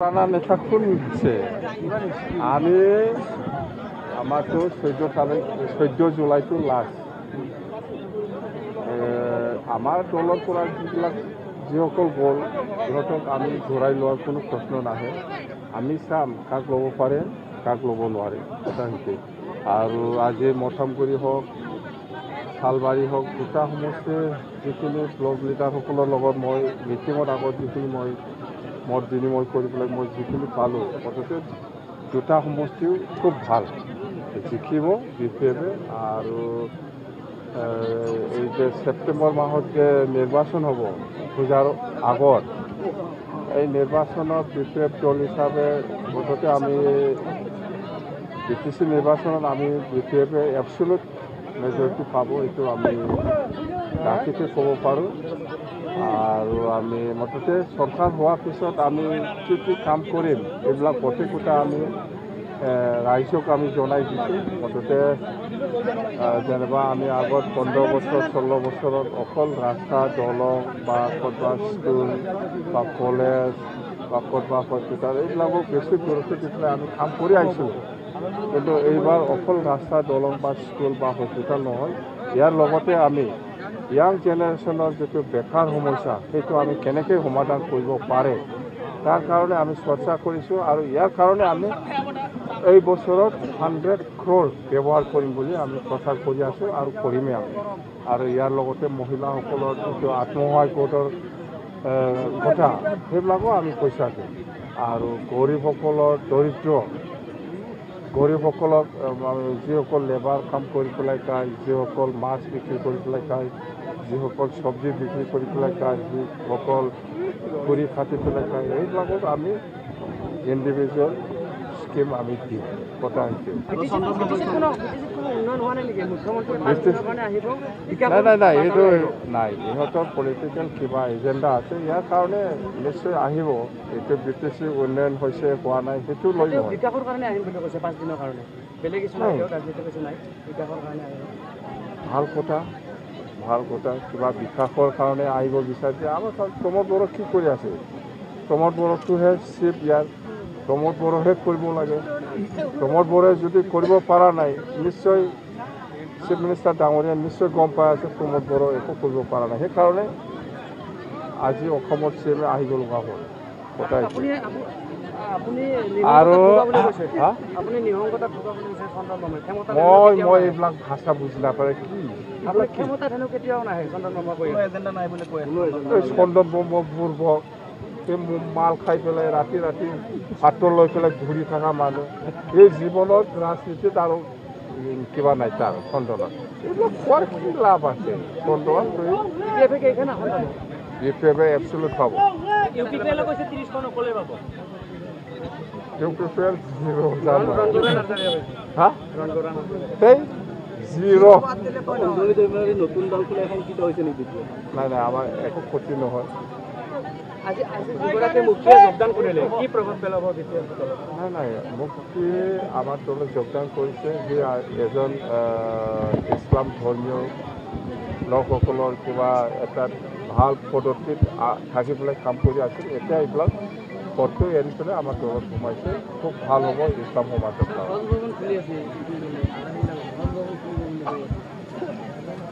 পুৰানা নেতা কোন আছে আমি আমাৰতো 14 জুলাইটো লাষ্ট আমাৰ দলৰ পৰা যিসকল গ'ল সিহঁতক আমি ঘূৰাই লোৱাৰ কোনো প্ৰশ্ন নাহে আমি চাম কাক ল'ব পাৰে কাক ল'ব নোৱাৰে কথা হৈছে আৰু আজি মথামগুৰি হওক শালবাৰী হওক দুটা সমষ্টিৰ যিখিনি ব্লক লিডাৰসকলৰ লগত মই মিটিঙত আগত যিখিনি মই মত বিনিময় কৰি পেলাই মই যিখিনি পালোঁ মুঠতে দুটা সমষ্টিও খুব ভাল জিকিব বিপেপে আৰু এই যে ছেপ্টেম্বৰ মাহত যে নিৰ্বাচন হ'ব পূজাৰ আগত এই নিৰ্বাচনত বিপেপ দল হিচাপে মুঠতে আমি বিটিচি নিৰ্বাচনত আমি বিপেপে এবছলুট মেজৰিটি পাব এইটো আমি ডাকিতে ক'ব পাৰোঁ আৰু আমি মুঠতে চৰকাৰ হোৱাৰ পিছত আমি কি কি কাম কৰিম এইবিলাক গোটেইকেইটা আমি ৰাইজক আমি জনাই দিছোঁ মুঠতে যেনিবা আমি আগত 15 বছৰ 16 বছৰত অকল ৰাস্তা দলং বা ক'ৰবাত স্কুল বা কলেজ বা ক'ৰবাত হস্পিটেল এইবিলাকক বেছি গুৰুত্ব দি পেলাই আমি কাম কৰি আহিছিলোঁ কিন্তু এইবাৰ অকল ৰাস্তা দলং বা স্কুল বা হস্পিটেল নহয় ইয়াৰ লগতে আমি ইয়াং জেনেৰেশ্যনৰ যিটো বেকাৰ সমস্যা সেইটো আমি কেনেকৈ সমাধান কৰিব পাৰে তাৰ কাৰণে আমি চৰ্চা কৰিছোঁ আৰু ইয়াৰ কাৰণে আমি এই বছৰত 100 crore ব্যৱহাৰ কৰিম বুলি আমি প্ৰচাৰ কৰি আছোঁ আৰু কৰিমেই আমি আৰু ইয়াৰ লগতে মহিলাসকলৰ যিটো আত্মসহায়ক গোটৰ কথা সেইবিলাকো আমি পইচা দিম আৰু গৰীবসকলৰ গৰীবসকলক যিসকল লেবাৰ কাম কৰি পেলাই খায় যিসকল মাছ বিক্ৰী কৰি পেলাই খায় যিসকল চব্জি বিক্ৰী কৰি পেলাই খায় যিসকল খৰি কাটি পেলাই খায় এইবিলাকক আমি ইণ্ডিভিজুৱেল স্কিম আমি দিম কথা হৈছে নাই এইটো নাই ইহঁতৰ পলিটিকেল কিবা এজেণ্ডা আছে ইয়াৰ কাৰণে নিশ্চয় আহিব এইটো বিটিচি উন্নয়ন হৈছে হোৱা নাই সেইটো লৈ বিকাশৰ কাৰণে আহিম বুলি কৈছে 5 দিনৰ কাৰণে বেলেগ কিছু নাই ৰাজনীতি কিছু নাই বিকাশৰ কাৰণে আহিব ভাল কথা কিবা বিকাশৰ কাৰণে আহিব বিচাৰিছে আমাৰ প্ৰমোদ বড়ো কি কৰি আছে প্ৰমোদ বড়োটোহে চিফ ইয়াৰ প্ৰমোদ বড়োহে কৰিব লাগে প্ৰমোদ বড়োৱে যদি কৰিব পৰা নাই নিশ্চয় চিফ মিনিষ্টাৰ ডাঙৰীয়া নিশ্চয় গম পাই আছে প্ৰমোদ বড়ো একো কৰিব পৰা নাই সেইকাৰণে আজি অসমৰ চিএমে আহিব লগা হ'ল কথা আৰু মই এইবিলাক ভাষা বুজি নাপায় কি চন্দন ব্ৰহ্মপুৰ মাল খাই পেলাই ৰাতি ভাতৰ লৈ পেলাই ঘূৰি থকা মানুহ এই জীৱনত ৰাজনীতিত আৰু কিবা নাই তাৰ চন্দনত এইবিলাক খোৱাৰ কি লাভ আছে চন্দনত বিপেপে এবছলুট পাব ইউপিপিএল 0 নতুন দল খোলা এখন কি হৈছে নেকি নাই আমাৰ একো ক্ষতি নহয় নাই মুক্তি আমাৰ দলে যোগদান কৰিছে যে এজন ইছলাম ধৰ্মীয় লোকসকলৰ কিবা এটা ভাল পদ্ধতিত থাকি পেলাই কাম কৰি আছিল এতিয়া এইবিলাক পদটো এৰি পেলাই আমাৰ দলত সোমাইছে খুব ভাল হ'ব ইছলাম সমাজত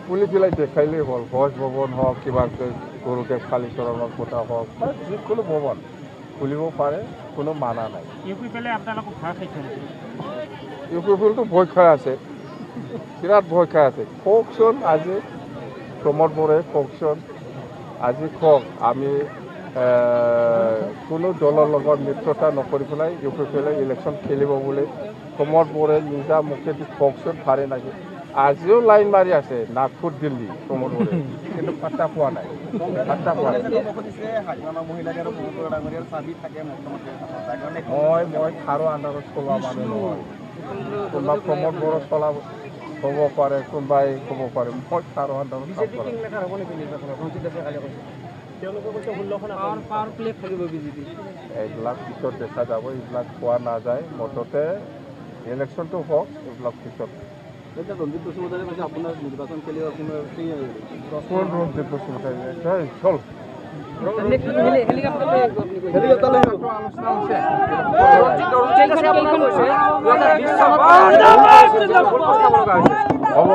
পুলি পেলাই দেখাইলেই হ'ল গছ ভৱন হওক কিবা গৰুকে কালীচৰণৰ কথা হওক বা যিকোনো ভৱন খুলিব পাৰে কোনো মানা নাই ইউপিপিএলটো ভয় খাই আছে বিৰাট ভয় খাই আছে কওকচোন আজি প্ৰমোদ বড়োৱে কওকচোন আজি কওক আমি কোনো দলৰ লগত মিত্ৰতা নকৰি পেলাই ইউপিপিএলে ইলেকশ্যন খেলিব বুলি প্ৰমোদ বড়োৱে নিজা মুখেদি কওকচোন পাৰে নেকি আজিও লাইন মাৰি আছে নাগপুৰ দিল্লী প্ৰমোদ বড়োৱে কিন্তু পাত্তা পোৱা নাই মই খাৰো আন্দাৰত চলোৱা মানুহ নহয় কোনোবা প্ৰমোদ বড়ো চলাব হ'ব পাৰে কোনোবাই ক'ব পাৰে মই খাৰো আন্দাৰত এইবিলাক পিছত দেখা যাব এইবিলাক পোৱা নাযায় মুঠতে ইলেকশ্যনটো হওক এইবিলাক পিছত ৰঞ্জিত বসুমতাৰী আপোনাৰ নিৰ্বাচন খেলি আপোনাৰ হ'ব